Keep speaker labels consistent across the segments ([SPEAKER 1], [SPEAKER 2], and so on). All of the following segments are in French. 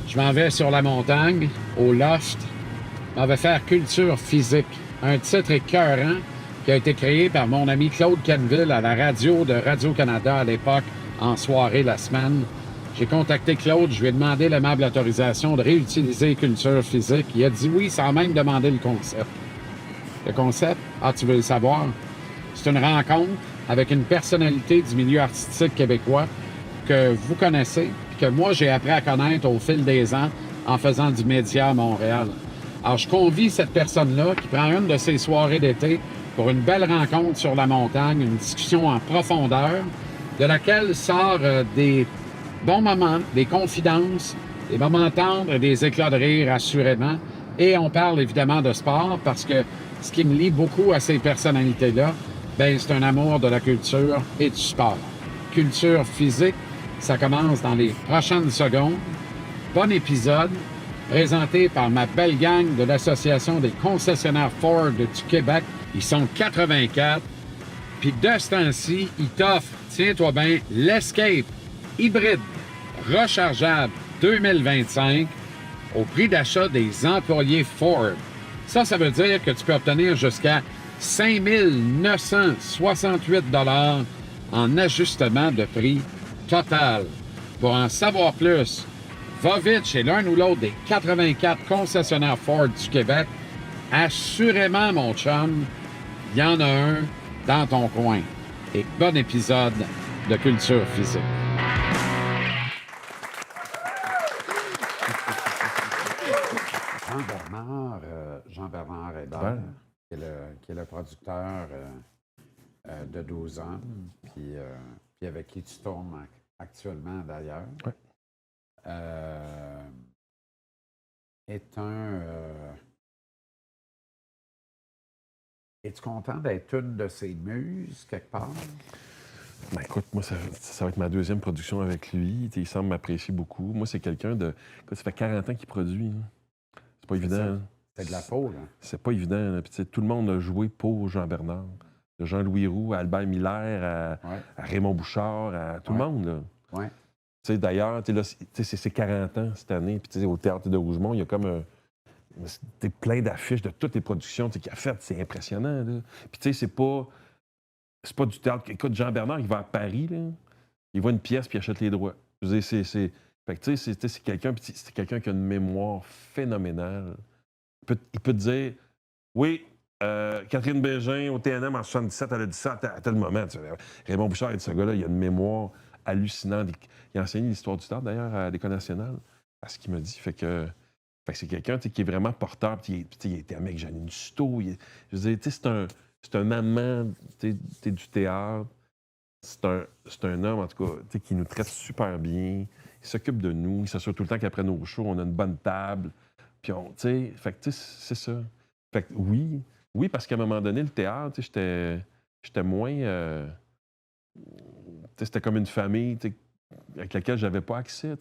[SPEAKER 1] Je m'en vais sur la montagne, au Loft. Je m'en vais faire culture physique. Un titre écœurant qui a été créé par mon ami Claude Canville à la radio de Radio-Canada à l'époque, en soirée la semaine. J'ai contacté Claude, je lui ai demandé l'aimable autorisation de réutiliser culture physique. Il a dit oui, sans même demander le concept. Le concept, tu veux le savoir? C'est une rencontre avec une personnalité du milieu artistique québécois que vous connaissez, puis que moi, j'ai appris à connaître au fil des ans en faisant du média à Montréal. Alors, je convie cette personne-là qui prend une de ses soirées d'été pour une belle rencontre sur la montagne, une discussion en profondeur, de laquelle sort des bons moments, des confidences, des moments tendres, des éclats de rire, assurément. Et on parle évidemment de sport parce que ce qui me lie beaucoup à ces personnalités-là, ben c'est un amour de la culture et du sport. Culture physique, ça commence dans les prochaines secondes. Bon épisode, présenté par ma belle gang de l'Association des concessionnaires Ford du Québec. Ils sont 84. Puis de ce temps-ci, ils t'offrent, tiens-toi bien, l'Escape hybride rechargeable 2025 au prix d'achat des employés Ford. Ça veut dire que tu peux obtenir jusqu'à 5 968 $ en ajustement de prix total. Pour en savoir plus, va vite chez l'un ou l'autre des 84 concessionnaires Ford du Québec. Assurément, mon chum, il y en a un dans ton coin. Et bon épisode de Culture physique. Jean-Bernard Hébert, qui est le producteur de 12 hommes, puis avec qui tu tournes actuellement d'ailleurs,
[SPEAKER 2] ouais.
[SPEAKER 1] Est un... Es-tu content d'être une de ses muses, quelque part?
[SPEAKER 2] Ben écoute, moi, ça va être ma deuxième production avec lui. Il semble m'apprécier beaucoup. Moi, c'est quelqu'un de... Écoute, ça fait 40 ans qu'il produit. Hein. C'est pas évident.
[SPEAKER 1] C'est de la peau, là.
[SPEAKER 2] C'est pas évident. Là. Puis, tout le monde a joué pour Jean-Bernard. De Jean-Louis Roux à Albert Miller, à Raymond Bouchard, à tout le monde. Là.
[SPEAKER 1] Ouais.
[SPEAKER 2] D'ailleurs, c'est ses 40 ans cette année. Puis au Théâtre de Rougemont, il y a comme plein d'affiches de toutes les productions qu'il a faites. C'est impressionnant. Là. Puis c'est pas du théâtre. Écoute, Jean-Bernard, il va à Paris, là, il voit une pièce puis il achète les droits. Je veux dire, Fait que, c'est quelqu'un qui a une mémoire phénoménale. Il peut te dire, oui, Catherine Bégin, au TNM, en 77, elle a dit ça à tel moment. Raymond Bouchard, ce gars-là, il a une mémoire hallucinante. Il a enseigné l'histoire du théâtre, d'ailleurs, à l'École nationale, à ce qu'il me dit. Fait que c'est quelqu'un qui est vraiment porteur. Puis il était avec Janine Cousteau. Je veux dire, c'est un amant du théâtre. C'est un homme, en tout cas, qui nous traite super bien. Il s'occupe de nous. Il s'assure tout le temps qu'après nos shows, on a une bonne table. Puis c'est ça. Fait que oui, parce qu'à un moment donné, le théâtre, j'étais moins... c'était comme une famille avec laquelle j'avais pas accès,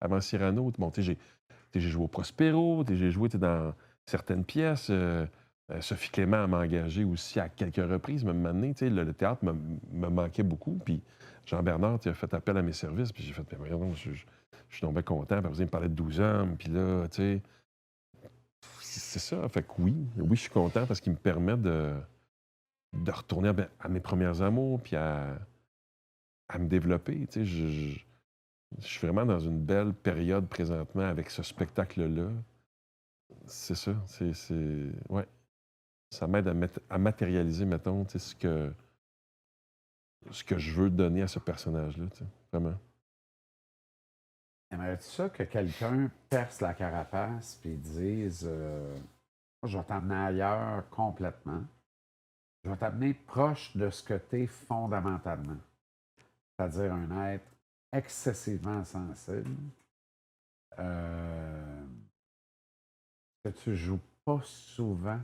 [SPEAKER 2] avant Cyrano. Bon, j'ai joué au Prospero, j'ai joué dans certaines pièces. Sophie Clément m'a engagé aussi à quelques reprises, me donné, le théâtre me manquait beaucoup. Puis Jean-Bernard a fait appel à mes services, puis j'ai fait, mais voyons, je suis tombé content. Puis il me parlait de 12 hommes, puis là, c'est ça. Fait que oui, je suis content parce qu'il me permet de retourner à mes premiers amours, puis à me développer. Je suis vraiment dans une belle période présentement avec ce spectacle-là. C'est ça. Ouais. Ça m'aide à matérialiser, mettons, ce que je veux donner à ce personnage-là, vraiment.
[SPEAKER 1] Aimerais-tu ça que quelqu'un perce la carapace et dise je vais t'amener ailleurs complètement. Je vais t'amener proche de ce que tu es fondamentalement. C'est-à-dire un être excessivement sensible. Que tu joues pas souvent.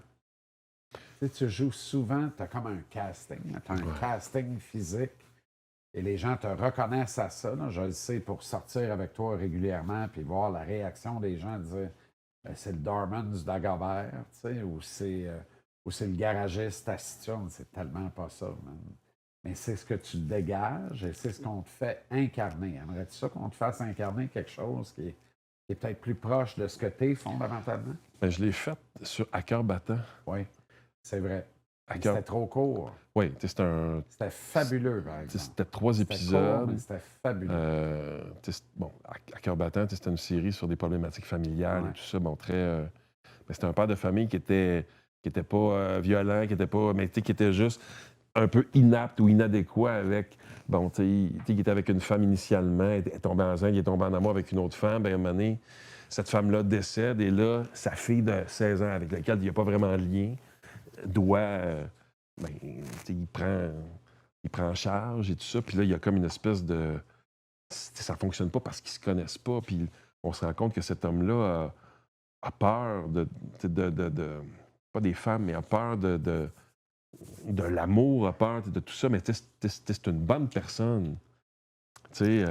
[SPEAKER 1] Tu joues souvent, tu as comme un casting. Tu as un casting physique. Et les gens te reconnaissent à ça. Là. Je le sais pour sortir avec toi régulièrement puis voir la réaction des gens, dire c'est le doorman du Dagobert, ou c'est le garagiste taciturne. C'est tellement pas ça, man. Mais c'est ce que tu dégages et c'est ce qu'on te fait incarner. Aimerais-tu ça qu'on te fasse incarner quelque chose qui qui est peut-être plus proche de ce que tu es fondamentalement.
[SPEAKER 2] Ben, je l'ai faite à cœur battant.
[SPEAKER 1] Oui, c'est vrai.
[SPEAKER 2] À
[SPEAKER 1] Mais
[SPEAKER 2] cœur...
[SPEAKER 1] C'était trop court.
[SPEAKER 2] Oui, c'était un...
[SPEAKER 1] C'était fabuleux, par exemple.
[SPEAKER 2] C'était 3
[SPEAKER 1] C'était
[SPEAKER 2] épisodes.
[SPEAKER 1] court, mais c'était fabuleux.
[SPEAKER 2] Bon, à cœur battant, c'était une série sur des problématiques familiales
[SPEAKER 1] Ouais.
[SPEAKER 2] et tout ça. Bon, très... mais c'était un père de famille qui était pas violent, qui était pas... Mais qui était juste un peu inapte ou inadéquat avec... Bon, tu sais, qui était avec une femme initialement, elle est tombée enceinte, il est tombé en amour avec une autre femme. Ben, à un moment donné, cette femme-là décède et là, sa fille de 16 ans avec laquelle il n'y a pas vraiment de lien doit... ben, il prend en charge et tout ça. Puis là, il y a comme une espèce de... Ça fonctionne pas parce qu'ils se connaissent pas. Puis on se rend compte que cet homme-là a peur de... Pas des femmes, mais a peur de l'amour, a peur de tout ça. Mais c'est une bonne personne. Tu sais...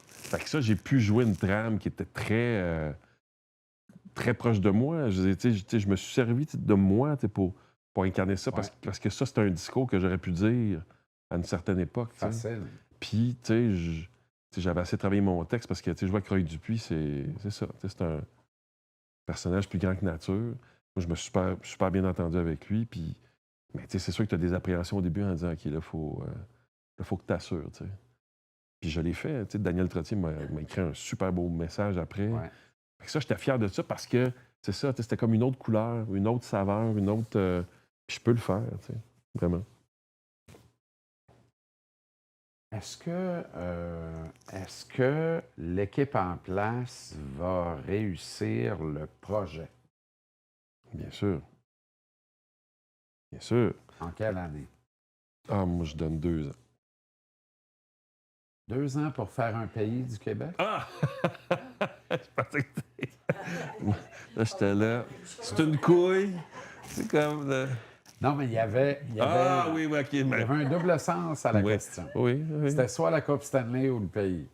[SPEAKER 2] Fait que ça, j'ai pu jouer une trame qui était très... très proche de moi. Je me suis servi de moi pour incarner ça, parce que ça, c'est un discours que j'aurais pu dire à une certaine époque.
[SPEAKER 1] Facile.
[SPEAKER 2] Puis, j'avais assez travaillé mon texte parce que je vois que Roy Dupuis, c'est ça. C'est un personnage plus grand que nature. Moi, je me suis super bien entendu avec lui. Puis, mais c'est sûr que tu as des appréhensions au début en disant, OK, là, faut que tu assures. Puis je l'ai fait. Daniel Trottier m'a écrit un super beau message après.
[SPEAKER 1] Ouais.
[SPEAKER 2] Fait que ça, j'étais fier de ça parce que c'est ça, c'était comme une autre couleur, une autre saveur, une autre... Puis je peux le faire, vraiment.
[SPEAKER 1] Est-ce que l'équipe en place va réussir le projet?
[SPEAKER 2] Bien sûr. Bien sûr.
[SPEAKER 1] En quelle année?
[SPEAKER 2] Ah, moi, je donne 2 ans.
[SPEAKER 1] 2 ans pour faire un pays du Québec?
[SPEAKER 2] Ah! Je pensais que là, j'étais là. C'est une couille. C'est comme...
[SPEAKER 1] Non, mais il y avait
[SPEAKER 2] Ah, oui, OK.
[SPEAKER 1] il y avait un double sens à la question.
[SPEAKER 2] Oui.
[SPEAKER 1] C'était soit la Coupe Stanley ou le pays.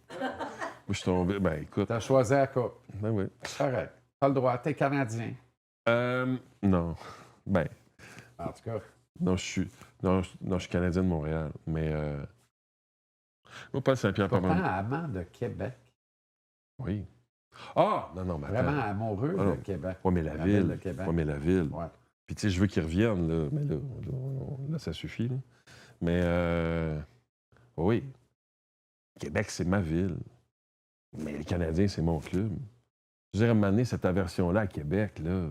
[SPEAKER 2] Je suis tombé... Ben, écoute...
[SPEAKER 1] Tu as choisi la Coupe.
[SPEAKER 2] Ben oui.
[SPEAKER 1] Correct. Tu as le droit. Tu es Canadien.
[SPEAKER 2] Non. Ben...
[SPEAKER 1] En tout cas.
[SPEAKER 2] Non, je suis Canadien de Montréal. Mais... Moi, Paul Saint-Pierre, pas
[SPEAKER 1] Pourtant, amant de Québec.
[SPEAKER 2] Oui. Ah! Non, mais attends.
[SPEAKER 1] Vraiment amoureux de Québec.
[SPEAKER 2] Oui, mais la ville.
[SPEAKER 1] De Québec.
[SPEAKER 2] Oui, mais la ville.
[SPEAKER 1] Ouais.
[SPEAKER 2] Puis, tu sais, je veux qu'ils reviennent, là. Mais là, ça suffit, là. Mais, oui. Québec, c'est ma ville. Mais les Canadiens, c'est mon club. Je veux dire, à un moment donné, cette aversion-là à Québec, là.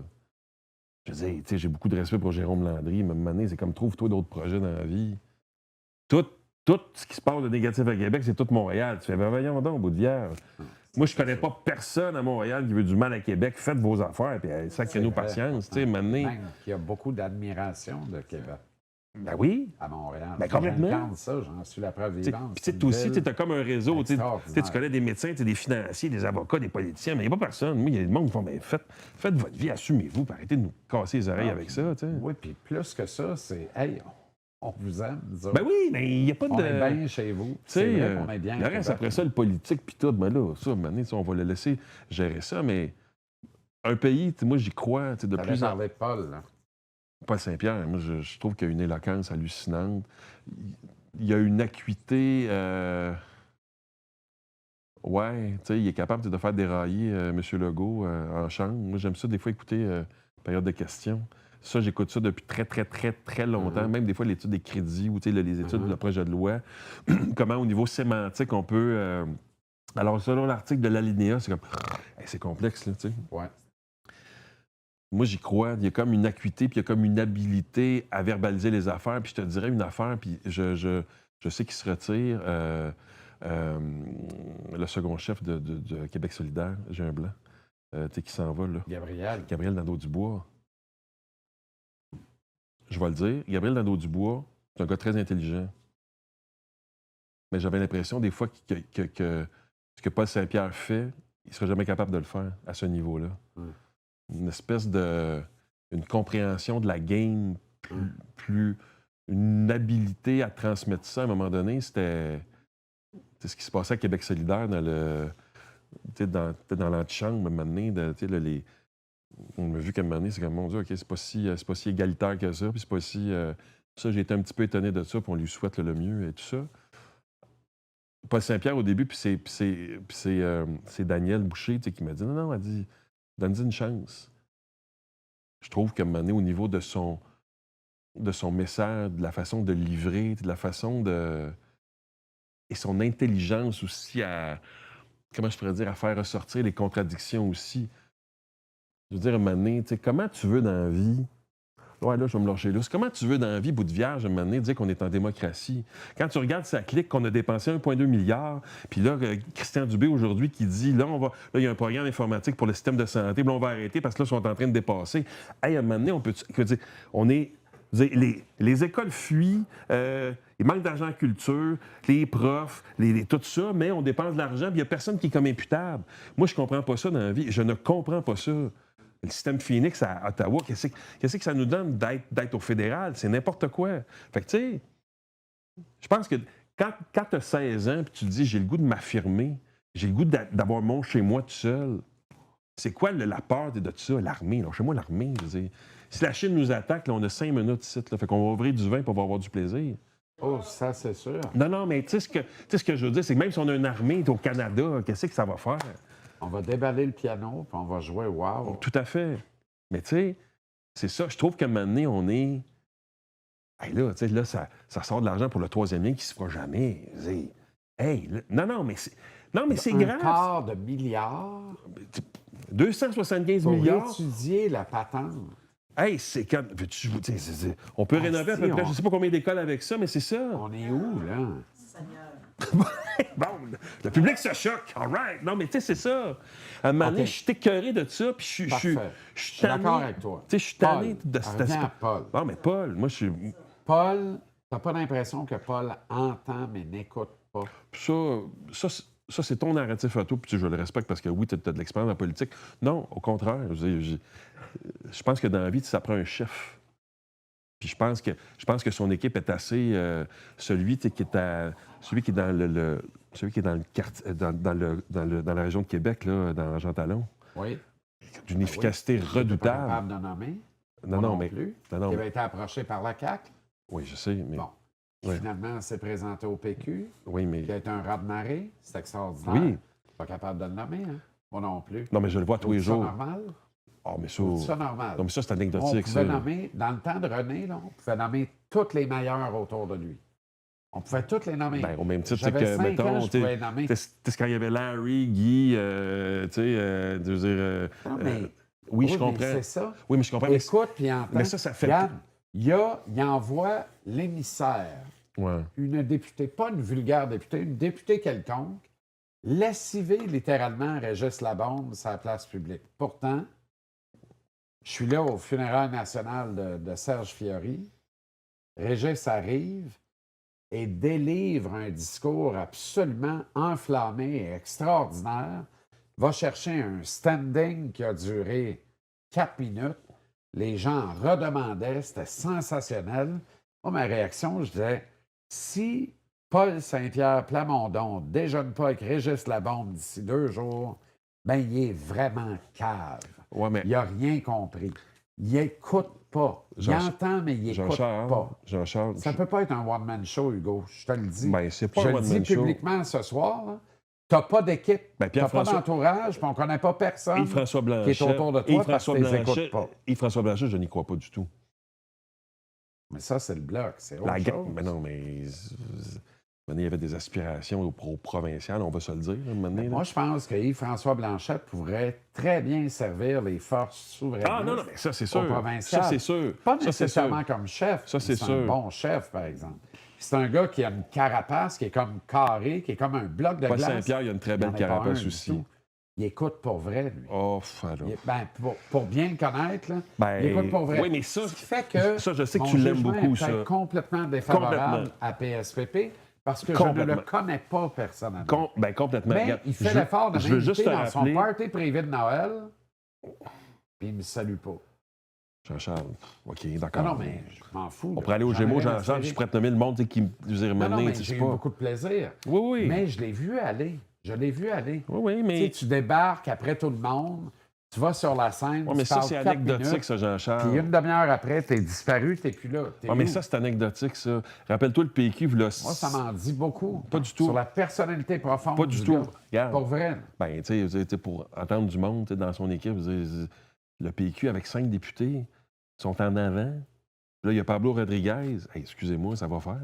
[SPEAKER 2] Je veux dire, tu sais, j'ai beaucoup de respect pour Jérôme Landry, mais à un moment donné, c'est comme trouve-toi d'autres projets dans la vie. Tout ce qui se passe de négatif à Québec, c'est tout Montréal. Tu fais, ben voyons donc, bout de vierge. Moi, je connais pas personne à Montréal qui veut du mal à Québec. Faites vos affaires, puis sacrez-nous patience. Tu sais, maintenant.
[SPEAKER 1] Même qu'il y a beaucoup d'admiration de Québec.
[SPEAKER 2] Ben oui.
[SPEAKER 1] À Montréal.
[SPEAKER 2] Ben complètement.
[SPEAKER 1] J'incarne ça, j'en suis la preuve vivante.
[SPEAKER 2] Puis toi aussi, tu as comme un réseau. Tu
[SPEAKER 1] extraordinaire.
[SPEAKER 2] connais des médecins, des financiers, des avocats, des politiciens, mais il n'y a pas personne. Moi, il y a des monde qui font, ben faites votre vie, assumez-vous, puis arrêtez de nous casser les oreilles avec ça. Tu sais.
[SPEAKER 1] Oui, puis plus que ça, c'est, hey, on vous aime, nous autres.
[SPEAKER 2] Ben oui, mais il n'y a pas de...
[SPEAKER 1] On est bien chez vous. C'est vrai qu'on est bien.
[SPEAKER 2] Il reste après ça le politique, puis tout. Ben là, ça, maintenant, on va le laisser gérer ça, mais un pays, moi, j'y crois, de plus en
[SPEAKER 1] plus. De Paul, là.
[SPEAKER 2] Paul Saint-Pierre, moi, je trouve qu'il y a une éloquence hallucinante. Il y a une acuité... Ouais, tu sais, il est capable de faire dérailler M. Legault en chambre. Moi, j'aime ça, des fois, écouter période de questions. Ça, j'écoute ça depuis très, très, très, très longtemps. Même des fois, l'étude des crédits ou les études de le projet de loi. Comment, au niveau sémantique, on peut... Alors, selon l'article de l'alinéa, c'est comme... c'est complexe, là, tu sais.
[SPEAKER 1] Ouais.
[SPEAKER 2] Moi, j'y crois. Il y a comme une acuité, puis il y a comme une habilité à verbaliser les affaires. Puis je te dirais une affaire, puis je sais qu'il se retire. Le second chef de Québec solidaire, j'ai un blanc, qui s'en va, là. Gabriel Nadeau-Dubois. Je vais le dire. Gabriel Nadeau-Dubois, c'est un gars très intelligent. Mais j'avais l'impression, des fois, que ce que Paul Saint-Pierre fait, il ne serait jamais capable de le faire à ce niveau-là. Une espèce de... une compréhension de la game plus une habilité à transmettre ça à un moment donné. C'était ce qui se passait à Québec solidaire dans l'antichambre, à un moment donné. On a vu qu'à un moment donné, c'est comme, mon Dieu, OK, c'est pas si égalitaire que ça, puis c'est pas si... ça, j'ai été un petit peu étonné de ça, puis on lui souhaite le mieux et tout ça. Paul Saint-Pierre, au début, puis c'est Daniel Boucher qui m'a dit non, elle dit, donne-lui une chance. Je trouve qu'à un moment donné, au niveau de son message, de la façon de livrer, de la façon de. Et son intelligence aussi à. Comment je pourrais dire, à faire ressortir les contradictions aussi. Je veux dire, à un moment donné, comment tu veux dans la vie. Ouais, là, je vais me lâcher là. Comment tu veux dans la vie, bout de vierge, à un moment donné, dire qu'on est en démocratie? Quand tu regardes sa clique, qu'on a dépensé 1,2 milliard, puis là, Christian Dubé, aujourd'hui, qui dit, là, il y a un programme informatique pour le système de santé, puis là, on va arrêter parce que là, ils sont en train de dépasser. Hey, à un moment donné, les écoles fuient, il manque d'argent en culture, les profs, tout ça, mais on dépense de l'argent, puis il n'y a personne qui est comme imputable. Moi, je ne comprends pas ça dans la vie. Je ne comprends pas ça. Le système Phoenix à Ottawa, qu'est-ce que ça nous donne d'être au fédéral? C'est n'importe quoi. Fait que, tu sais, je pense que quand tu as 16 ans puis tu te dis, j'ai le goût de m'affirmer, j'ai le goût d'avoir mon chez moi tout seul, c'est quoi la peur de ça? L'armée, là, chez moi, l'armée, je veux dire. Si la Chine nous attaque, là, on a 5 minutes ici, là, fait qu'on va ouvrir du vin pour avoir du plaisir.
[SPEAKER 1] Oh, ça, c'est sûr.
[SPEAKER 2] Non, mais tu sais ce que je veux dire, c'est que même si on a une armée au Canada, qu'est-ce que ça va faire?
[SPEAKER 1] On va déballer le piano, puis on va jouer wow.
[SPEAKER 2] Tout à fait. Mais tu sais, c'est ça. Je trouve qu'à un moment donné, on est. Hey, là, tu sais, là, ça sort de l'argent pour le troisième lien qui se fera jamais. Hey, là, non, mais c'est grave.
[SPEAKER 1] Un quart de milliard
[SPEAKER 2] 275
[SPEAKER 1] pour
[SPEAKER 2] milliards.
[SPEAKER 1] étudier la patente.
[SPEAKER 2] Hey, c'est quand. On peut rénover à peu près, je ne sais pas combien d'écoles avec ça, mais c'est ça.
[SPEAKER 1] On est où, là?
[SPEAKER 2] Bon, le public se choque. All right. Non, mais tu sais, c'est ça. À un moment donné, je suis écœuré de ça, puis je suis
[SPEAKER 1] d'accord avec toi.
[SPEAKER 2] Tu sais, je suis tanné de
[SPEAKER 1] cette espèce. Paul.
[SPEAKER 2] Non, mais Paul, moi, je suis.
[SPEAKER 1] Paul, t'as pas l'impression que Paul entend, mais n'écoute pas.
[SPEAKER 2] Ça, c'est ton narratif à toi, puis je le respecte parce que oui, tu as de l'expérience en politique. Non, au contraire. Je pense que dans la vie, ça prend un chef. Puis je pense que son équipe est assez celui qui est dans le quartier, dans la région de Québec, là, dans Jean Talon.
[SPEAKER 1] Oui.
[SPEAKER 2] D'une efficacité redoutable.
[SPEAKER 1] Pas capable de nommer.
[SPEAKER 2] Non,
[SPEAKER 1] plus. Qui avait été approché par la CAQ.
[SPEAKER 2] Oui, je sais, mais.
[SPEAKER 1] Bon. Finalement, s'est présenté au PQ.
[SPEAKER 2] Oui, mais.
[SPEAKER 1] Qui a été un raz de marée. C'est extraordinaire.
[SPEAKER 2] Oui.
[SPEAKER 1] Pas capable de le nommer, hein? Moi non plus.
[SPEAKER 2] Non, mais je le vois tous les jours.
[SPEAKER 1] C'est normal.
[SPEAKER 2] Ah, mais ça.
[SPEAKER 1] C'est ça normal.
[SPEAKER 2] Non, mais ça, c'est anecdotique,
[SPEAKER 1] on pouvait nommer, dans le temps de René, là, on pouvait nommer toutes les meilleures autour de lui. On pouvait toutes les nommer.
[SPEAKER 2] Bien, au même titre
[SPEAKER 1] J'avais
[SPEAKER 2] que,
[SPEAKER 1] 5
[SPEAKER 2] mettons,
[SPEAKER 1] ans, je pouvais nommer.
[SPEAKER 2] c'est quand il y avait Larry, Guy, je veux dire.
[SPEAKER 1] Non, mais,
[SPEAKER 2] oui, je comprends.
[SPEAKER 1] C'est ça.
[SPEAKER 2] Oui, mais je comprends.
[SPEAKER 1] Écoute, puis entends.
[SPEAKER 2] Mais ça fait.
[SPEAKER 1] Regarde, il envoie l'émissaire, une députée, pas une vulgaire députée, une députée quelconque, lessiver littéralement Régis Labombe sur la place publique. Pourtant, je suis là au funérailles national de Serge Fiori. Régis arrive et délivre un discours absolument enflammé et extraordinaire. Va chercher un standing qui a duré 4 minutes. Les gens en redemandaient, c'était sensationnel. Moi, ma réaction, je disais, si Paul Saint-Pierre Plamondon ne déjeune pas avec Régis Labombe d'ici 2 jours, ben il est vraiment cave.
[SPEAKER 2] Ouais, mais...
[SPEAKER 1] Il n'a rien compris. Il n'écoute pas. Il entend, mais il n'écoute pas.
[SPEAKER 2] Jean-Charles.
[SPEAKER 1] Ça ne peut pas être un one-man show, Hugo. Je te le dis.
[SPEAKER 2] Ben, c'est pas
[SPEAKER 1] je
[SPEAKER 2] un
[SPEAKER 1] le
[SPEAKER 2] one-man
[SPEAKER 1] dis
[SPEAKER 2] show.
[SPEAKER 1] publiquement ce soir. Tu n'as pas d'équipe. Tu n'as pas d'entourage, puis on ne connaît pas personne
[SPEAKER 2] Yves-François Blanchet,
[SPEAKER 1] qui est autour de toi parce que tu les écoutes pas.
[SPEAKER 2] Yves-François Blanchet, je n'y crois pas du tout.
[SPEAKER 1] Mais ça, c'est le bloc. C'est autre chose.
[SPEAKER 2] Mais non, mais... Il y avait des aspirations au provincial, on va se le dire.
[SPEAKER 1] Moi, je pense que Yves-François Blanchet pourrait très bien servir les forces souveraines.
[SPEAKER 2] Ah non, mais ça, c'est sûr.
[SPEAKER 1] Ça,
[SPEAKER 2] c'est sûr.
[SPEAKER 1] Pas nécessairement comme chef.
[SPEAKER 2] Ça, c'est sûr.
[SPEAKER 1] Un bon chef, par exemple. C'est un gars qui a une carapace qui est comme carré, qui est comme un bloc de glace.
[SPEAKER 2] Paul Saint-Pierre, il a une très belle carapace aussi.
[SPEAKER 1] Il écoute pour vrai, lui.
[SPEAKER 2] Oh, alors.
[SPEAKER 1] Pour bien le connaître, là, il écoute pour vrai.
[SPEAKER 2] Oui, mais ça,
[SPEAKER 1] ce qui fait que
[SPEAKER 2] ça, je sais que tu l'aimes beaucoup, ça.
[SPEAKER 1] Complètement défavorable à PSPP. Parce que je ne le connais pas personnellement.
[SPEAKER 2] Complètement.
[SPEAKER 1] Mais
[SPEAKER 2] Regarde,
[SPEAKER 1] il fait l'effort de m'inviter dans son
[SPEAKER 2] rappeler...
[SPEAKER 1] party privé de Noël, puis il ne me salue pas.
[SPEAKER 2] Jean-Charles, OK, d'accord.
[SPEAKER 1] Non, mais je m'en fous.
[SPEAKER 2] On pourrait aller au Gémeaux, Jean-Charles, je suis prêt à nommer le monde qui me disait
[SPEAKER 1] mais j'ai eu beaucoup de plaisir.
[SPEAKER 2] Oui.
[SPEAKER 1] Mais je l'ai vu aller.
[SPEAKER 2] Oui, mais...
[SPEAKER 1] Tu débarques après tout le monde, Tu vas sur la scène,
[SPEAKER 2] Ouais, mais
[SPEAKER 1] tu
[SPEAKER 2] ça,
[SPEAKER 1] parles
[SPEAKER 2] c'est
[SPEAKER 1] 4
[SPEAKER 2] anecdotique,
[SPEAKER 1] minutes,
[SPEAKER 2] ça,
[SPEAKER 1] puis
[SPEAKER 2] Jean-Charles.
[SPEAKER 1] une demi-heure après, t'es disparu, t'es plus là. T'es
[SPEAKER 2] Ouais, mais
[SPEAKER 1] où?
[SPEAKER 2] ça, c'est anecdotique, ça. Rappelle-toi le PQ, là.
[SPEAKER 1] Moi, ça m'en dit beaucoup.
[SPEAKER 2] Pas du tout.
[SPEAKER 1] Sur la personnalité profonde
[SPEAKER 2] Pas du
[SPEAKER 1] du
[SPEAKER 2] tout.
[SPEAKER 1] gars.
[SPEAKER 2] Regarde.
[SPEAKER 1] Pour vrai.
[SPEAKER 2] Ben, tu sais, pour entendre du monde tu sais, dans son équipe, je veux dire, le PQ avec 5 députés sont en avant. Là, il y a Pablo Rodriguez. Hey, excusez-moi, ça va faire. Là.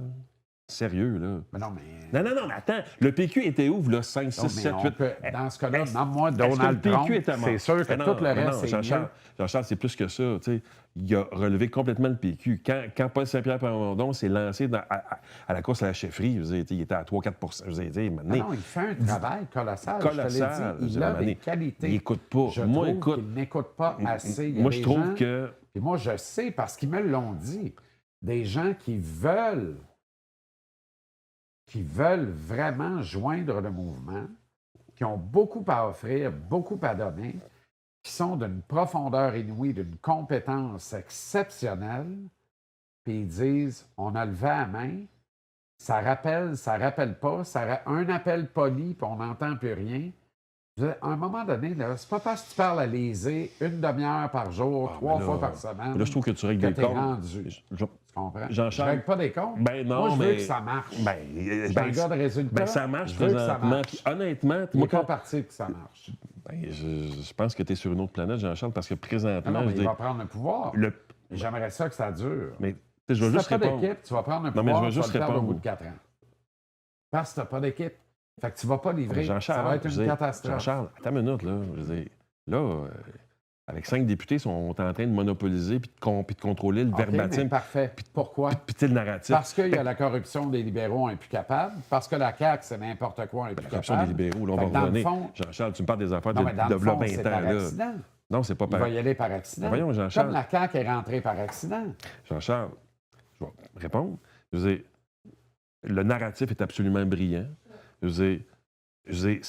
[SPEAKER 2] Sérieux, là.
[SPEAKER 1] Mais non, mais...
[SPEAKER 2] Non, mais attends. Le PQ était où, là, 5, 6,
[SPEAKER 1] Non,
[SPEAKER 2] 7,
[SPEAKER 1] mais
[SPEAKER 2] 8?
[SPEAKER 1] on peut- dans ce cas-là,
[SPEAKER 2] Est-ce-
[SPEAKER 1] nomme-moi
[SPEAKER 2] est-ce que
[SPEAKER 1] Donald
[SPEAKER 2] le
[SPEAKER 1] Trump.
[SPEAKER 2] PQ était mort?
[SPEAKER 1] C'est sûr que
[SPEAKER 2] Mais
[SPEAKER 1] tout le reste, c'est
[SPEAKER 2] Jean-Charles,
[SPEAKER 1] mieux.
[SPEAKER 2] Jean-Charles, c'est plus que ça. Tu sais. Il a relevé complètement le PQ. Quand Paul Saint-Pierre Plamondon s'est lancé à la course à la chefferie, je veux dire, il était à 3-4 je veux dire, maintenant,
[SPEAKER 1] Non, il fait un travail colossal.
[SPEAKER 2] Colossal,
[SPEAKER 1] Je te l'ai dit, il a des qualités.
[SPEAKER 2] il n'écoute pas.
[SPEAKER 1] Je
[SPEAKER 2] Moi,
[SPEAKER 1] trouve
[SPEAKER 2] écoute,
[SPEAKER 1] qu'il n'écoute pas assez. Il y a
[SPEAKER 2] moi,
[SPEAKER 1] des
[SPEAKER 2] je trouve
[SPEAKER 1] gens-
[SPEAKER 2] que...
[SPEAKER 1] Et moi, je sais, parce qu'ils me l'ont dit, des gens qui veulent vraiment joindre le mouvement, qui ont beaucoup à offrir, beaucoup à donner, qui sont d'une profondeur inouïe, d'une compétence exceptionnelle, puis ils disent, on a levé la main, ça rappelle pas, un appel poli, puis on n'entend plus rien. Je veux dire, à un moment donné, là, c'est pas parce que tu parles à Lésée une demi-heure par jour, 3 fois par semaine,
[SPEAKER 2] Là, je trouve que tu règles
[SPEAKER 1] que
[SPEAKER 2] des
[SPEAKER 1] t'es
[SPEAKER 2] comptes.
[SPEAKER 1] rendu.
[SPEAKER 2] Je-
[SPEAKER 1] Tu comprends?
[SPEAKER 2] Jean-Charles-
[SPEAKER 1] Je règle pas des comptes.
[SPEAKER 2] Ben non,
[SPEAKER 1] Moi, je veux
[SPEAKER 2] mais...
[SPEAKER 1] que ça marche.
[SPEAKER 2] Ben,
[SPEAKER 1] Je suis un gars de résultats.
[SPEAKER 2] ben, ça marche
[SPEAKER 1] Je veux que ça
[SPEAKER 2] présentement.
[SPEAKER 1] marche.
[SPEAKER 2] Puis honnêtement,
[SPEAKER 1] Il
[SPEAKER 2] moi,
[SPEAKER 1] n'est pas parti que ça marche.
[SPEAKER 2] ben, je pense que tu es sur une autre planète, Jean-Charles, parce que
[SPEAKER 1] Non,
[SPEAKER 2] présentement,
[SPEAKER 1] non,
[SPEAKER 2] je
[SPEAKER 1] mais
[SPEAKER 2] veux
[SPEAKER 1] il
[SPEAKER 2] dire,
[SPEAKER 1] va prendre le pouvoir. Et j'aimerais ça que ça dure.
[SPEAKER 2] mais tu sais, je vais
[SPEAKER 1] Si
[SPEAKER 2] juste
[SPEAKER 1] tu n'as pas
[SPEAKER 2] répondre.
[SPEAKER 1] d'équipe, tu vas prendre le
[SPEAKER 2] Non, mais je
[SPEAKER 1] pouvoir,
[SPEAKER 2] vais
[SPEAKER 1] tu vas
[SPEAKER 2] juste
[SPEAKER 1] le perdre au
[SPEAKER 2] répondre.
[SPEAKER 1] bout de 4 ans. Parce que tu n'as pas d'équipe. Fait que tu ne vas pas livrer. Ça
[SPEAKER 2] Jean-Charles,
[SPEAKER 1] va être
[SPEAKER 2] je
[SPEAKER 1] une
[SPEAKER 2] veux dire,
[SPEAKER 1] catastrophe.
[SPEAKER 2] Jean-Charles, attends une minute, là. Je veux dire, là, avec 5 députés, ils sont en train de monopoliser puis de contrôler le
[SPEAKER 1] OK, mais
[SPEAKER 2] verbatim,
[SPEAKER 1] parfait. Pourquoi?
[SPEAKER 2] puis tu sais, le narratif.
[SPEAKER 1] Parce qu'il y a la corruption des libéraux imputables, parce que la CAQ, c'est n'importe quoi
[SPEAKER 2] La corruption des
[SPEAKER 1] imputable.
[SPEAKER 2] libéraux, là, on
[SPEAKER 1] Fait
[SPEAKER 2] va
[SPEAKER 1] que dans le
[SPEAKER 2] revenir.
[SPEAKER 1] fond-
[SPEAKER 2] Jean-Charles, tu me parles des affaires
[SPEAKER 1] Non, mais dans
[SPEAKER 2] de
[SPEAKER 1] le
[SPEAKER 2] v'là
[SPEAKER 1] fond,
[SPEAKER 2] 20
[SPEAKER 1] c'est
[SPEAKER 2] ans,
[SPEAKER 1] par
[SPEAKER 2] là.
[SPEAKER 1] accident.
[SPEAKER 2] Non, c'est pas
[SPEAKER 1] Il
[SPEAKER 2] par...
[SPEAKER 1] va y aller par accident.
[SPEAKER 2] Voyons, Jean-Charles.
[SPEAKER 1] Comme la CAQ est rentrée par accident.
[SPEAKER 2] Jean-Charles, je vais répondre. Je veux dire, le narratif est absolument brillant. Je veux dire,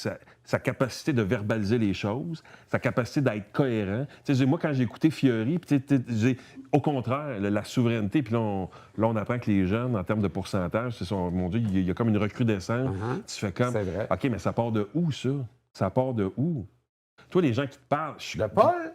[SPEAKER 2] sa capacité de verbaliser les choses, sa capacité d'être cohérent. Tu sais, moi, quand j'ai écouté Fiori, puis au contraire, la souveraineté, puis là, on apprend que les jeunes, en termes de pourcentage, mon Dieu, il y a comme une recrudescence. Tu fais comme,
[SPEAKER 1] C'est vrai.
[SPEAKER 2] OK, mais ça part de où, ça? Ça part de où? Toi, les gens qui te parlent...
[SPEAKER 1] De Paul?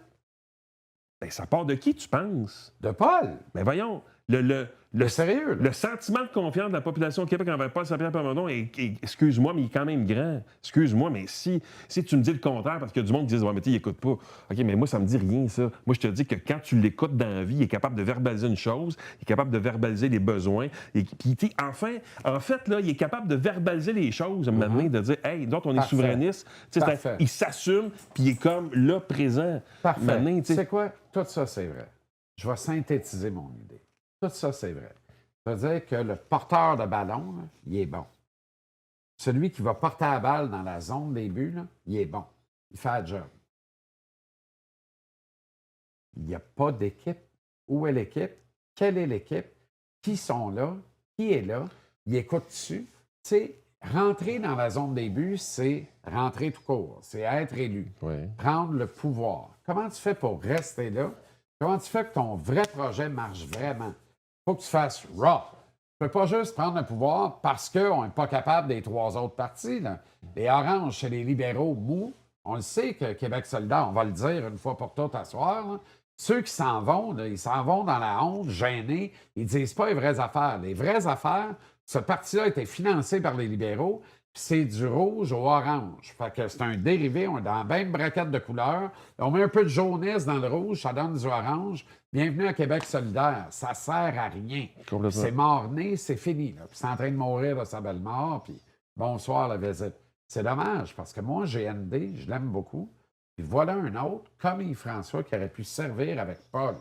[SPEAKER 2] Ben, ça part de qui, tu penses?
[SPEAKER 1] De Paul?
[SPEAKER 2] Mais voyons, le
[SPEAKER 1] Sérieux, là?
[SPEAKER 2] le sentiment de confiance de la population au Québec envers Paul Saint-Pierre Plamondon excuse-moi, mais il est quand même grand. Excuse-moi, mais si tu me dis le contraire, parce qu'il y a du monde qui dit « Ouais, mais tu n'écoutes pas. » OK, mais moi, ça me dit rien, ça. Moi, je te dis que quand tu l'écoutes dans la vie, il est capable de verbaliser une chose, il est capable de verbaliser les besoins. Et puis, en fait, là, il est capable de verbaliser les choses, maintenant, de dire « Hey, nous autres, on est
[SPEAKER 1] Parfait.
[SPEAKER 2] souverainistes. »
[SPEAKER 1] Parfait.
[SPEAKER 2] Il s'assume, puis il est comme là, présent.
[SPEAKER 1] Parfait.
[SPEAKER 2] Maintenant, tu sais,
[SPEAKER 1] C'est quoi? Tout ça, c'est vrai. Je vais synthétiser mon idée. Tout ça, c'est vrai. Ça veut dire que le porteur de ballon, là, il est bon. Celui qui va porter la balle dans la zone des buts, là, il est bon. Il fait le job. Il n'y a pas d'équipe. Où est l'équipe? Quelle est l'équipe? Qui sont là? Qui est là? Il écoute dessus. Tu sais, rentrer dans la zone des buts, c'est rentrer tout court. C'est être élu.
[SPEAKER 2] ouais.
[SPEAKER 1] Prendre le pouvoir. Comment tu fais pour rester là? Comment tu fais que ton vrai projet marche vraiment? Il faut que tu fasses raw. Tu ne peux pas juste prendre le pouvoir parce qu'on n'est pas capable des 3 autres partis. Là. Les oranges, chez les libéraux mous, on le sait que Québec solidaire, on va le dire une fois pour toutes à soir, là, ceux qui s'en vont, là, ils s'en vont dans la honte, gênés, ils ne disent pas les vraies affaires. Les vraies affaires, ce parti-là était financé par les libéraux, puis c'est du rouge au orange. Fait que c'est un dérivé, on est dans la même braquette de couleurs. On met un peu de jaunisse dans le rouge, ça donne du orange. Bienvenue à Québec solidaire. Ça sert à rien.
[SPEAKER 2] Complètement.
[SPEAKER 1] C'est mort-né, c'est fini. Là. Puis c'est en train de mourir de sa belle mort, puis bonsoir la visite. C'est dommage, parce que moi, GND, je l'aime beaucoup. Puis voilà un autre, comme Yves-François, qui aurait pu servir avec Paul.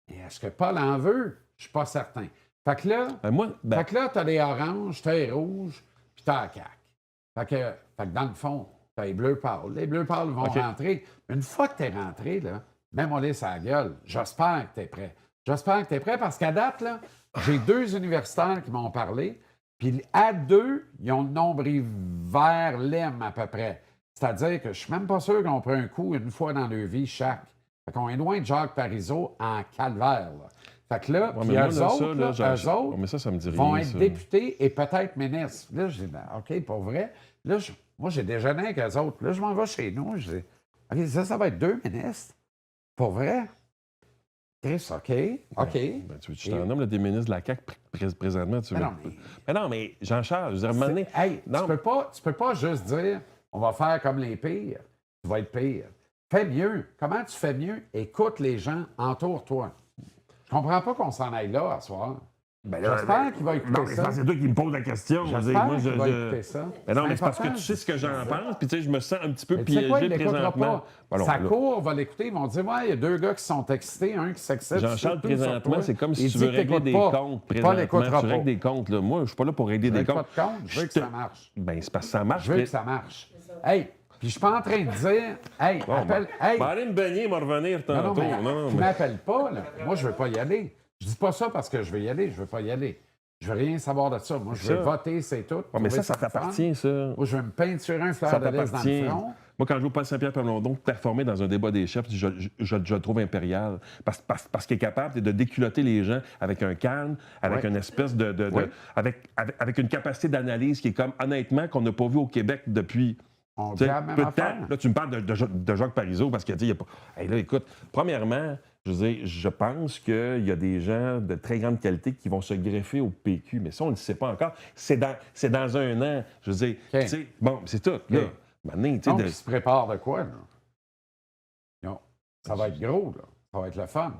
[SPEAKER 1] Et est-ce que Paul en veut? Je suis pas certain. Fait que là, t'as les oranges, t'as les rouges, puis t'as la CAQ. Fait que dans le fond, t'as les bleus pâles. Les bleus pâles vont rentrer. Une fois que t'es rentré, là, mets-moi les sur la gueule. J'espère que t'es prêt. J'espère que t'es prêt parce qu'à date, là, j'ai 2 universitaires qui m'ont parlé, puis à 2, ils ont le nombril vert lème à peu près. C'est-à-dire que je suis même pas sûr qu'on prend un coup une fois dans leur vie chaque. Fait qu'on est loin de Jacques Parizeau en calvaire, là. Fait que là, puis eux autres,
[SPEAKER 2] mais ça me dit rien,
[SPEAKER 1] vont être
[SPEAKER 2] ça.
[SPEAKER 1] députés et peut-être ministres. Là, je dis, ben, OK, pour vrai. Là, moi, j'ai déjeuné avec eux autres. Là, je m'en vais chez nous. Je dis, OK, ça va être 2 ministres. Pour vrai? Chris, OK.
[SPEAKER 2] Ben, tu veux que je t'en nomme là, des ministres de la CAQ présentement? Tu veux...
[SPEAKER 1] Mais non,
[SPEAKER 2] mais Jean-Charles, je veux dire, à un moment donné...
[SPEAKER 1] Hey,
[SPEAKER 2] non.
[SPEAKER 1] tu peux pas juste dire on va faire comme les pires. Tu vas être pire. Fais mieux. Comment tu fais mieux? Écoute les gens, entoure-toi. Je comprends pas qu'on s'en aille là à soir.
[SPEAKER 2] Ben là,
[SPEAKER 1] J'espère qu'il va écouter
[SPEAKER 2] non, mais
[SPEAKER 1] ça.
[SPEAKER 2] c'est toi qui me poses la question.
[SPEAKER 1] J'espère qu'il va écouter ça.
[SPEAKER 2] Mais non, mais c'est parce que
[SPEAKER 1] important,
[SPEAKER 2] tu sais ce que j'en pense, puis tu sais, je me sens un petit peu
[SPEAKER 1] mais tu sais quoi, il
[SPEAKER 2] piégé
[SPEAKER 1] l'écoutera
[SPEAKER 2] présentement.
[SPEAKER 1] pas.
[SPEAKER 2] Ben non,
[SPEAKER 1] Sa
[SPEAKER 2] là,
[SPEAKER 1] cour va l'écouter, ils vont dire ouais, il y a 2 gars qui sont excités, un qui s'excite.
[SPEAKER 2] Jean-Charles,
[SPEAKER 1] surtout sur
[SPEAKER 2] présentement,
[SPEAKER 1] toi.
[SPEAKER 2] c'est comme si
[SPEAKER 1] Il
[SPEAKER 2] tu
[SPEAKER 1] dit
[SPEAKER 2] veux
[SPEAKER 1] que
[SPEAKER 2] régler
[SPEAKER 1] t'écoutes
[SPEAKER 2] des
[SPEAKER 1] pas.
[SPEAKER 2] comptes
[SPEAKER 1] Pas
[SPEAKER 2] présentement.
[SPEAKER 1] l'écoutera
[SPEAKER 2] Tu
[SPEAKER 1] pas.
[SPEAKER 2] règles des comptes, là. Moi, je suis pas là pour régler
[SPEAKER 1] Je
[SPEAKER 2] des
[SPEAKER 1] veux pas
[SPEAKER 2] comptes.
[SPEAKER 1] de compte, je veux que ça marche.
[SPEAKER 2] Ben, c'est parce que ça marche.
[SPEAKER 1] Je veux que ça marche. Hey, puis je suis pas en train de dire hey,
[SPEAKER 2] Bon,
[SPEAKER 1] appelle.
[SPEAKER 2] ben,
[SPEAKER 1] Hey,
[SPEAKER 2] aller me baigner, me revenir
[SPEAKER 1] non,
[SPEAKER 2] tantôt.
[SPEAKER 1] mais tu
[SPEAKER 2] mais...
[SPEAKER 1] m'appelles pas, là. Moi, je veux pas y aller. Je dis pas ça parce que je veux y aller, je veux pas y aller. Je veux rien savoir de ça. Moi, je veux
[SPEAKER 2] Ça.
[SPEAKER 1] voter, c'est tout.
[SPEAKER 2] Ouais, mais ça
[SPEAKER 1] Trouver
[SPEAKER 2] t'appartient, ça.
[SPEAKER 1] Moi, je veux me peinturer un fleur
[SPEAKER 2] Ça
[SPEAKER 1] de lys dans
[SPEAKER 2] t'appartient.
[SPEAKER 1] le front.
[SPEAKER 2] Moi, quand je vois Paul Saint-Pierre Plamondon performer dans un débat des chefs, je le trouve impérial. Parce qu'il est capable de déculotter les gens avec un calme, avec une espèce avec une capacité d'analyse qui est comme, honnêtement, qu'on n'a pas vu au Québec depuis
[SPEAKER 1] On
[SPEAKER 2] peu
[SPEAKER 1] dit la même
[SPEAKER 2] de temps.
[SPEAKER 1] affaire.
[SPEAKER 2] Là, tu me parles de Jacques Parizeau parce qu'il y a pas. Hey, là, écoute, premièrement, je veux dire, je pense qu'il y a des gens de très grande qualité qui vont se greffer au PQ, mais ça, on ne le sait pas encore. C'est dans un an. Je veux dire,
[SPEAKER 1] OK.
[SPEAKER 2] tu sais, bon, c'est tout. Là. Maintenant, tu sais,
[SPEAKER 1] Donc, il se prépare de quoi, là? Non. Ça va être gros, là. Ça va être le fun.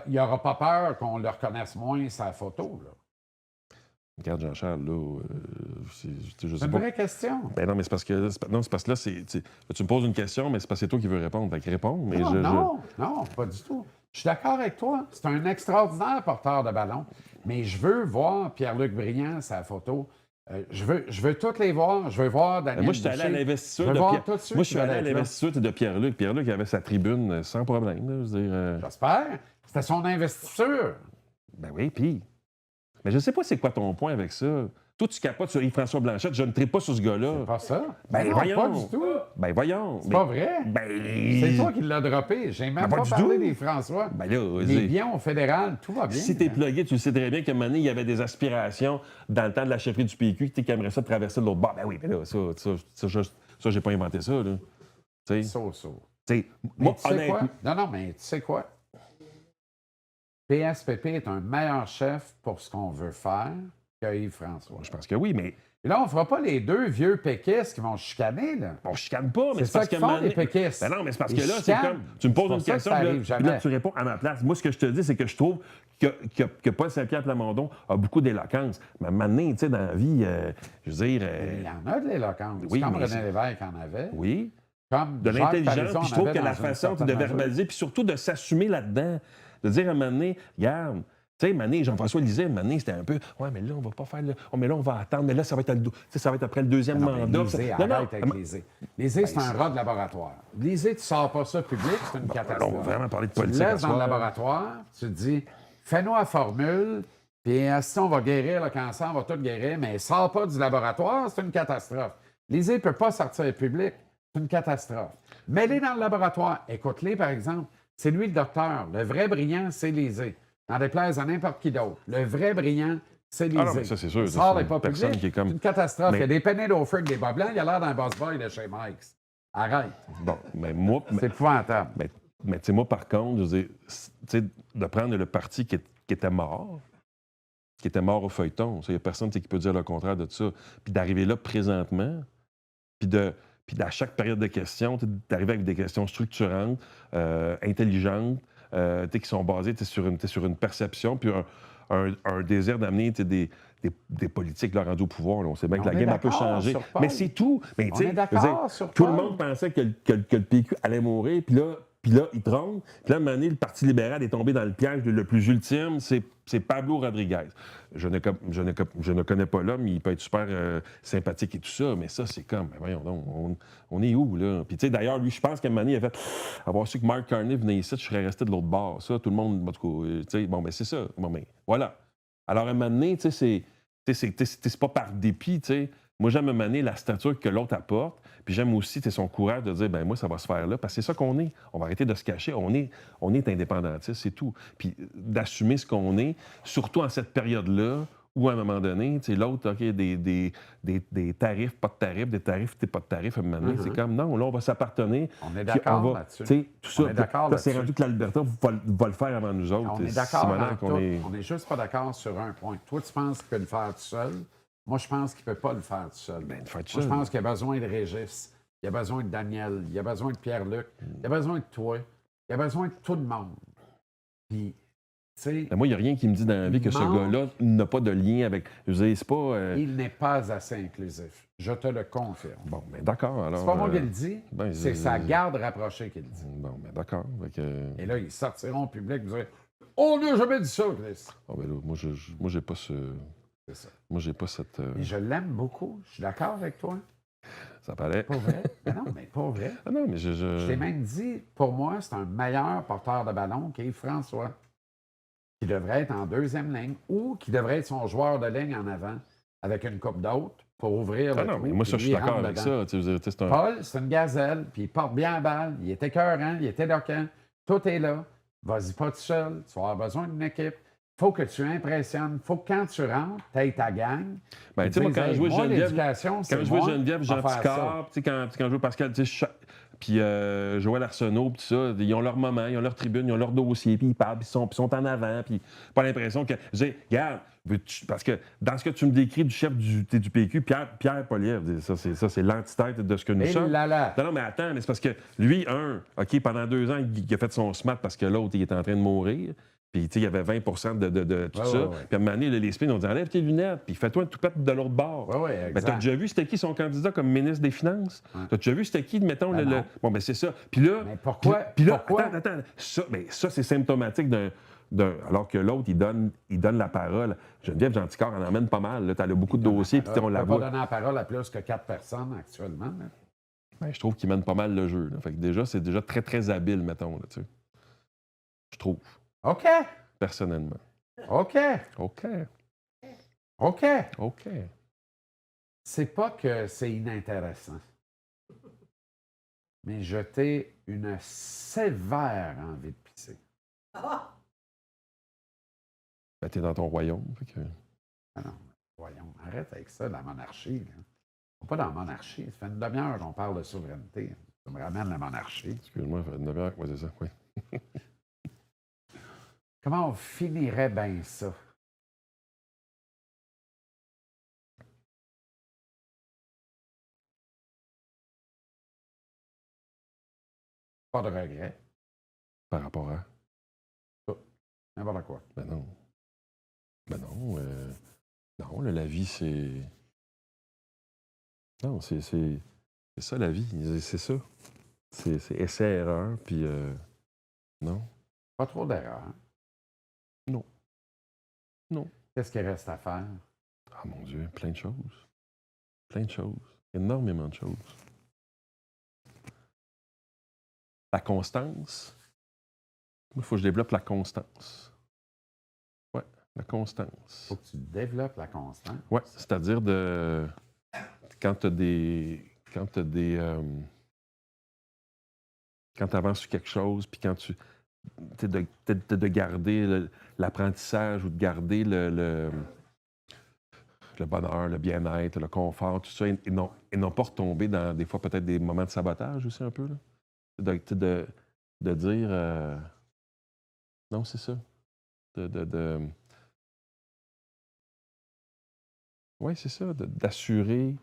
[SPEAKER 1] Il n'y aura pas peur qu'on le reconnaisse moins sa photo, là.
[SPEAKER 2] Regarde, Jean-Charles, là, je
[SPEAKER 1] C'est
[SPEAKER 2] sais
[SPEAKER 1] une
[SPEAKER 2] pas.
[SPEAKER 1] vraie question.
[SPEAKER 2] Ben non, mais c'est parce que là, tu me poses une question, mais c'est parce que c'est toi qui veux répondre. Fait que réponds, mais
[SPEAKER 1] Non, pas du tout. Je suis d'accord avec toi. C'est un extraordinaire porteur de ballon. Mais je veux voir Pierre-Luc Briand, sa photo. Je veux toutes les voir. Je veux voir Daniel
[SPEAKER 2] Moi, je suis allé à
[SPEAKER 1] Boucher.
[SPEAKER 2] l'investiture
[SPEAKER 1] Je veux
[SPEAKER 2] de
[SPEAKER 1] voir
[SPEAKER 2] Pierre.
[SPEAKER 1] tous ceux
[SPEAKER 2] Moi,
[SPEAKER 1] qui
[SPEAKER 2] je suis allé à
[SPEAKER 1] veulent être là.
[SPEAKER 2] l'investiture de Pierre-Luc. Pierre-Luc avait sa tribune sans problème. Là, je veux dire,
[SPEAKER 1] J'espère. C'était son investiture.
[SPEAKER 2] ben oui, puis. Mais je sais pas c'est quoi ton point avec ça. Toi, tu capotes sur Yves-François Blanchette. Je ne traite pas sur ce gars-là.
[SPEAKER 1] C'est pas ça.
[SPEAKER 2] Ben
[SPEAKER 1] Non,
[SPEAKER 2] voyons.
[SPEAKER 1] pas du tout.
[SPEAKER 2] Ben voyons.
[SPEAKER 1] C'est pas vrai.
[SPEAKER 2] Ben.
[SPEAKER 1] C'est toi qui l'as droppé. J'ai même
[SPEAKER 2] pas
[SPEAKER 1] pas
[SPEAKER 2] du
[SPEAKER 1] parlé
[SPEAKER 2] tout.
[SPEAKER 1] des François.
[SPEAKER 2] Ben là,
[SPEAKER 1] Les
[SPEAKER 2] vas-y.
[SPEAKER 1] biens au fédéral, tout va bien.
[SPEAKER 2] Si t'es plugué, tu le sais très bien qu'à un moment donné, il y avait des aspirations dans le temps de la chefferie du PQ qui aimerait ça traverser de l'autre bord. Ben oui, mais là, ça j'ai pas inventé ça, là. Tu sais,
[SPEAKER 1] So.
[SPEAKER 2] tu sais,
[SPEAKER 1] Mais
[SPEAKER 2] moi,
[SPEAKER 1] tu sais quoi?
[SPEAKER 2] honnêtement.
[SPEAKER 1] Non, mais tu sais quoi? PSPP est un meilleur chef pour ce qu'on veut faire que Yves-François.
[SPEAKER 2] Je pense que oui, mais
[SPEAKER 1] Et là, on fera pas les deux vieux péquistes qui vont chicaner, là.
[SPEAKER 2] on chicane pas, mais
[SPEAKER 1] C'est
[SPEAKER 2] c'est
[SPEAKER 1] ça
[SPEAKER 2] parce
[SPEAKER 1] qu'ils
[SPEAKER 2] qu'à un
[SPEAKER 1] font,
[SPEAKER 2] moment
[SPEAKER 1] les
[SPEAKER 2] donné-
[SPEAKER 1] péquistes.
[SPEAKER 2] Ben non, mais c'est parce
[SPEAKER 1] Ils
[SPEAKER 2] que là, c'est
[SPEAKER 1] chicanent.
[SPEAKER 2] comme. Tu me poses
[SPEAKER 1] C'est pour
[SPEAKER 2] une
[SPEAKER 1] ça que
[SPEAKER 2] question,
[SPEAKER 1] ça
[SPEAKER 2] puis
[SPEAKER 1] arrive
[SPEAKER 2] là,
[SPEAKER 1] jamais.
[SPEAKER 2] tu réponds à ma place. Moi, ce que je te dis, c'est que je trouve que Paul Saint-Pierre Plamondon a beaucoup d'éloquence. Mais maintenant, tu sais, dans la vie, je veux dire.
[SPEAKER 1] Il y en a de l'éloquence.
[SPEAKER 2] oui,
[SPEAKER 1] Comme
[SPEAKER 2] mais
[SPEAKER 1] René Lévesque en avait.
[SPEAKER 2] Oui.
[SPEAKER 1] Comme
[SPEAKER 2] De
[SPEAKER 1] Jacques
[SPEAKER 2] l'intelligence,
[SPEAKER 1] Parizeau
[SPEAKER 2] puis je
[SPEAKER 1] en
[SPEAKER 2] trouve
[SPEAKER 1] avait
[SPEAKER 2] que la
[SPEAKER 1] dans une
[SPEAKER 2] façon de
[SPEAKER 1] certaine mesure.
[SPEAKER 2] verbaliser, puis surtout de s'assumer là-dedans, de dire à un moment donné, regarde, tu sais, Mané, Jean-François Lisée, Mané, c'était un peu, ouais, mais là, on va pas faire, mais là, on va attendre, mais là, ça va être après le deuxième
[SPEAKER 1] Non, mais
[SPEAKER 2] mandat.
[SPEAKER 1] Lisée,
[SPEAKER 2] Non,
[SPEAKER 1] arrête avec
[SPEAKER 2] non,
[SPEAKER 1] Lisée. Lisée, c'est un rat de laboratoire. Lisée, tu sors pas ça public, c'est une
[SPEAKER 2] on
[SPEAKER 1] catastrophe.
[SPEAKER 2] va vraiment parler de
[SPEAKER 1] Tu le
[SPEAKER 2] politique. à
[SPEAKER 1] laisses dans le
[SPEAKER 2] soir.
[SPEAKER 1] laboratoire, tu te dis, fais-nous la formule, puis si on va guérir le cancer, on va tout guérir, mais sors pas du laboratoire, c'est une catastrophe. Lisée ne peut pas sortir public, c'est une catastrophe. Mets-les dans le laboratoire. Écoute-les, par exemple. C'est lui le docteur. Le vrai brillant, c'est Lisée. N'en déplaise à n'importe qui d'autre. Le vrai brillant, c'est Lisée.
[SPEAKER 2] Ah non, mais ça, c'est sûr.
[SPEAKER 1] Sors
[SPEAKER 2] C'est
[SPEAKER 1] les pas
[SPEAKER 2] une personne
[SPEAKER 1] public,
[SPEAKER 2] qui est comme-
[SPEAKER 1] c'est une catastrophe.
[SPEAKER 2] Mais-
[SPEAKER 1] Il y a des pennés d'Ofer avec des bas blancs, il a l'air d'un boss boy de chez Mike's. Arrête.
[SPEAKER 2] Bon, mais moi,
[SPEAKER 1] C'est épouvantable.
[SPEAKER 2] mais tu sais, moi, par contre, je veux dire, tu sais, de prendre le parti qui était mort au feuilleton, il n'y a personne tu sais, qui peut dire le contraire de ça, puis d'arriver là présentement, puis à chaque période de questions, tu sais, d'arriver avec des questions structurantes, intelligentes, tu sais, qui sont basées tu sais, sur une perception, puis un désir d'amener tu sais, des politiques là, rendus au pouvoir. Là. On sait bien que
[SPEAKER 1] On
[SPEAKER 2] la
[SPEAKER 1] est
[SPEAKER 2] game a un peu
[SPEAKER 1] d'accord
[SPEAKER 2] changé.
[SPEAKER 1] sur Paul.
[SPEAKER 2] Mais c'est tout. Mais, tu
[SPEAKER 1] On
[SPEAKER 2] sais,
[SPEAKER 1] est
[SPEAKER 2] je
[SPEAKER 1] d'accord
[SPEAKER 2] veux dire,
[SPEAKER 1] sur
[SPEAKER 2] tout le
[SPEAKER 1] Paul.
[SPEAKER 2] monde pensait que le PQ allait mourir, puis là, il trompe. Puis là, à un moment donné, le Parti libéral est tombé dans le piège le plus ultime, c'est Pablo Rodriguez. Je ne connais pas l'homme, il peut être super sympathique et tout ça, mais ça, c'est comme, ben voyons donc, on est où, là? Puis, tu sais, d'ailleurs, lui, je pense qu'à un moment donné, il a fait avoir su que Mark Carney venait ici, je serais resté de l'autre bord. Ça, tout le monde, en tout cas, tu sais, bon, ben c'est ça. Bon, ben, voilà. Alors, à un moment donné, tu sais, c'est pas par dépit, tu sais. Moi, j'aime à un moment donné la stature que l'autre apporte, puis j'aime aussi son courage de dire, ben moi, ça va se faire là, parce que c'est ça qu'on est. On va arrêter de se cacher. On est indépendantiste, c'est tout. Puis d'assumer ce qu'on est, surtout en cette période-là, Ou à un moment donné, tu sais, l'autre, OK, des tarifs, pas de tarifs, des tarifs, pas de tarifs, à un moment donné, c'est comme, non, là, on va s'appartenir,
[SPEAKER 1] On est
[SPEAKER 2] puis on
[SPEAKER 1] d'accord
[SPEAKER 2] va,
[SPEAKER 1] là-dessus.
[SPEAKER 2] tu sais, tout
[SPEAKER 1] On
[SPEAKER 2] ça.
[SPEAKER 1] est
[SPEAKER 2] Puis
[SPEAKER 1] d'accord
[SPEAKER 2] là, c'est
[SPEAKER 1] là-dessus.
[SPEAKER 2] rendu que l'Alberta va le faire avant nous autres.
[SPEAKER 1] On est
[SPEAKER 2] Et
[SPEAKER 1] d'accord
[SPEAKER 2] maintenant
[SPEAKER 1] en
[SPEAKER 2] qu'on
[SPEAKER 1] tout.
[SPEAKER 2] est...
[SPEAKER 1] On n'est juste pas d'accord sur un point. Toi, tu penses qu'il peut le faire tout seul. Moi, je pense qu'il ne peut pas le faire tout seul.
[SPEAKER 2] Ben, le faire tout
[SPEAKER 1] Moi, je
[SPEAKER 2] seul.
[SPEAKER 1] pense qu'il a besoin de Régis. Il a besoin de Daniel. Il a besoin de Pierre-Luc. Il a besoin de toi. Il a besoin de tout le monde. Puis, tu sais,
[SPEAKER 2] Ben, moi, il n'y a rien qui me dit dans la vie
[SPEAKER 1] il
[SPEAKER 2] que ce
[SPEAKER 1] manque-
[SPEAKER 2] gars-là n'a pas de lien avec... Je veux dire, c'est pas...
[SPEAKER 1] il n'est pas assez inclusif. Je te le confirme.
[SPEAKER 2] Bon, ben d'accord, alors...
[SPEAKER 1] C'est pas moi qui le dis,
[SPEAKER 2] ben,
[SPEAKER 1] c'est sa garde rapprochée qui le dit.
[SPEAKER 2] Bon, ben d'accord. Fait que...
[SPEAKER 1] Et là, ils sortiront au public et dire on n'a jamais dit ça, Chris.
[SPEAKER 2] Ah, ben là, moi, j'ai pas ce...
[SPEAKER 1] C'est ça.
[SPEAKER 2] Moi, j'ai pas cette...
[SPEAKER 1] Et je l'aime beaucoup. Je suis d'accord avec toi.
[SPEAKER 2] Ça paraît.
[SPEAKER 1] Pas vrai. Mais non, mais pas vrai.
[SPEAKER 2] Ah non, mais
[SPEAKER 1] Je t'ai même dit, pour moi, c'est un meilleur porteur de ballon qu'Yves-François, qui devrait être en deuxième ligne ou qui devrait être son joueur de ligne en avant avec une coupe d'autres pour ouvrir
[SPEAKER 2] Ah
[SPEAKER 1] le
[SPEAKER 2] non,
[SPEAKER 1] trou,
[SPEAKER 2] mais moi, ça,
[SPEAKER 1] puis
[SPEAKER 2] je suis
[SPEAKER 1] lui, il
[SPEAKER 2] d'accord
[SPEAKER 1] rentre
[SPEAKER 2] avec
[SPEAKER 1] dedans.
[SPEAKER 2] ça. Tu veux dire, c'est un...
[SPEAKER 1] Paul, c'est une gazelle, puis il porte bien la balle, il est écœurant, il est éloquent, tout est là. Vas-y pas tout seul, tu vas avoir besoin d'une équipe. Faut que tu impressionnes. Faut que quand tu rentres, tu aies ta gang.
[SPEAKER 2] Ben, tu sais, moi, quand je jouais
[SPEAKER 1] l'éducation, c'est
[SPEAKER 2] Quand je jouais
[SPEAKER 1] moi,
[SPEAKER 2] Geneviève,
[SPEAKER 1] on va
[SPEAKER 2] Jean
[SPEAKER 1] faire ça.
[SPEAKER 2] Picard, tu sais, quand je jouais Pascal, tu sais, puis Joël Arsenault, puis tout ça, ils ont leur moment, ils ont leur tribune, ils ont leur dossier, puis ils parlent, puis ils sont en avant, puis pas l'impression que... Je dis, regarde, parce que dans ce que tu me décris du chef du PQ, Pierre Poilievre, ça, c'est l'antithèse de ce que nous
[SPEAKER 1] Et
[SPEAKER 2] sommes.
[SPEAKER 1] là là.
[SPEAKER 2] Non, mais attends, mais c'est parce que lui, OK, pendant 2 ans, il a fait son SMAT parce que l'autre, il était en train de mourir. Puis, tu sais, il y avait 20 de tout ça.
[SPEAKER 1] Ouais.
[SPEAKER 2] Puis, à un moment donné, les spins ont dit enlève tes lunettes, puis fais-toi un toupette de l'autre bord.
[SPEAKER 1] Oui,
[SPEAKER 2] Ben,
[SPEAKER 1] exact.
[SPEAKER 2] t'as déjà vu c'était qui son candidat comme ministre des Finances? T'as déjà vu c'était qui, mettons,
[SPEAKER 1] Ben non.
[SPEAKER 2] Bon, ben c'est ça. Puis là...
[SPEAKER 1] Mais pourquoi?
[SPEAKER 2] Puis là,
[SPEAKER 1] Pourquoi?
[SPEAKER 2] attends. Ça, c'est symptomatique alors que l'autre, il donne la parole. Geneviève Genticor en emmène pas mal. Là, t'as beaucoup de dossiers, puis on la
[SPEAKER 1] peut pas
[SPEAKER 2] voit.
[SPEAKER 1] donner la parole à plus que 4 personnes actuellement. Là.
[SPEAKER 2] Ben, je trouve qu'il mène pas mal le jeu. Là. Fait que déjà, c'est déjà très, très habile, mettons, là, tu sais. Je trouve.
[SPEAKER 1] OK.
[SPEAKER 2] Personnellement.
[SPEAKER 1] OK.
[SPEAKER 2] OK.
[SPEAKER 1] OK.
[SPEAKER 2] OK.
[SPEAKER 1] C'est pas que c'est inintéressant. Mais je t'ai une sévère envie de pisser.
[SPEAKER 2] Ben, t'es dans ton royaume. Fait que...
[SPEAKER 1] Ah non, voyons, arrête avec ça, la monarchie. Là. Pas dans la monarchie. Ça fait une demi-heure qu'on parle de souveraineté. Ça me ramène la monarchie.
[SPEAKER 2] Excuse-moi, ça fait une demi-heure. Oui, c'est ça, oui.
[SPEAKER 1] Comment on finirait bien ça? Pas de regret.
[SPEAKER 2] Par rapport à...
[SPEAKER 1] N'importe quoi.
[SPEAKER 2] Ben non. Ben non. Non, là, la vie, c'est... Non, c'est ça, la vie. C'est ça. C'est essai-erreur, puis... Non.
[SPEAKER 1] Pas trop d'erreurs.
[SPEAKER 2] Non. Non.
[SPEAKER 1] Qu'est-ce qu'il reste à faire?
[SPEAKER 2] Ah, mon Dieu, plein de choses. Plein de choses. Énormément de choses. La constance. Il faut que je développe la constance. Ouais, la constance.
[SPEAKER 1] Faut que tu développes la constance.
[SPEAKER 2] Ouais, c'est-à-dire de... Quand tu as des... Quand tu avances sur quelque chose, puis quand tu... de garder l'apprentissage ou de garder le bonheur, le bien-être, le confort, tout ça, et non pas retomber dans des fois peut-être des moments de sabotage aussi un peu. Là. De dire... non, c'est ça. Oui, c'est ça. D'assurer,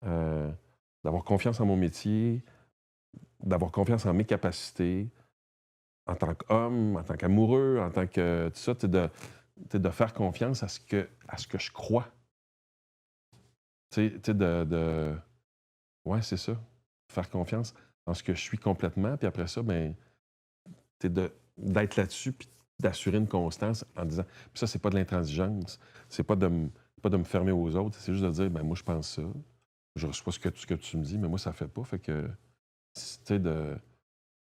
[SPEAKER 2] d'avoir confiance en mon métier, d'avoir confiance en mes capacités, en tant qu'homme, en tant qu'amoureux, en tant que... Tout ça, de faire confiance à ce que je crois. Tu sais, ouais, c'est ça. Faire confiance en ce que je suis complètement, puis après ça, ben, d'être là-dessus, puis d'assurer une constance en disant... Puis ça, c'est pas de l'intransigeance. C'est pas de me fermer aux autres. C'est juste de dire, ben moi, je pense ça. Je reçois ce que tu me dis, mais moi, ça fait pas. Fait que, tu sais,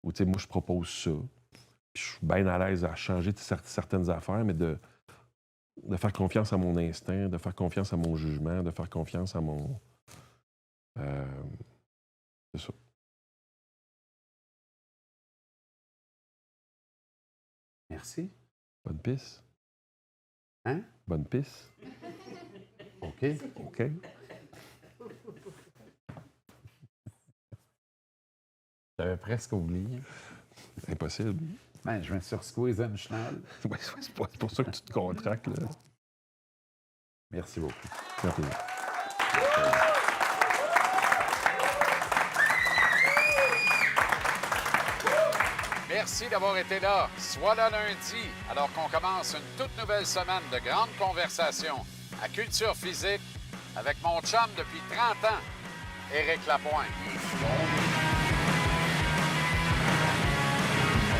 [SPEAKER 2] ou tu sais, moi, je propose ça. Puis je suis bien à l'aise à changer certaines affaires, mais de faire confiance à mon instinct, de faire confiance à mon jugement, de faire confiance à mon... c'est ça.
[SPEAKER 1] Merci.
[SPEAKER 2] Bonne piste.
[SPEAKER 1] Hein?
[SPEAKER 2] Bonne pisse.
[SPEAKER 1] OK.
[SPEAKER 2] OK.
[SPEAKER 1] J'avais presque oublié.
[SPEAKER 2] Impossible.
[SPEAKER 1] Ben, je viens sur Squeeze and Schnall.
[SPEAKER 2] Ouais, c'est pour ça que tu te contractes, là.
[SPEAKER 1] Merci beaucoup.
[SPEAKER 2] Merci.
[SPEAKER 1] Merci d'avoir été là. Sois là lundi, alors qu'on commence une toute nouvelle semaine de grandes conversations à Culture Physique avec mon chum depuis 30 ans, Éric Lapointe.